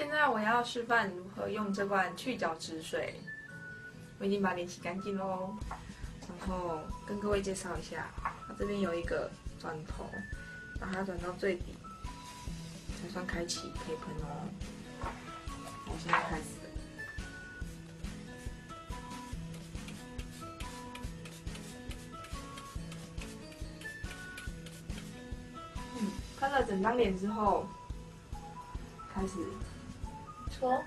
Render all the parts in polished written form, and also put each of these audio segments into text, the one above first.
现在我要示范如何用这罐去角质水。我已经把脸洗干净喽，然后跟各位介绍一下，它这边有一个转头，把它转到最底，才算开启可以喷哦。我现在开始了。喷了整张脸之后，开始搓。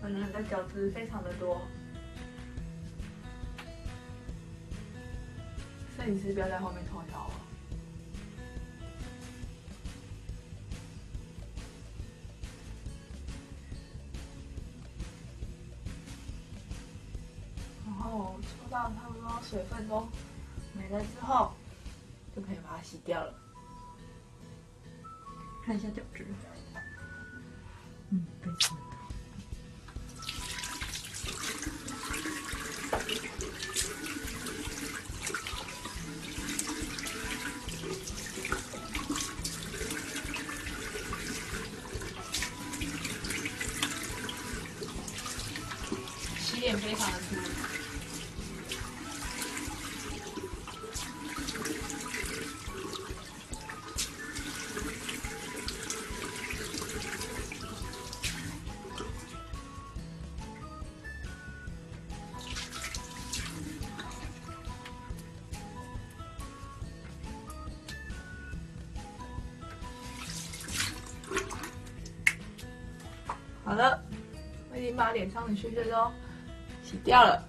我们的角质非常的多，摄影师不要在后面偷笑哦。然后搓到差不多水分都没了之后，就可以把它洗掉了。看一下角质，非常的。洗脸非常的粗。好了，我已经把脸上的屑屑都洗掉了。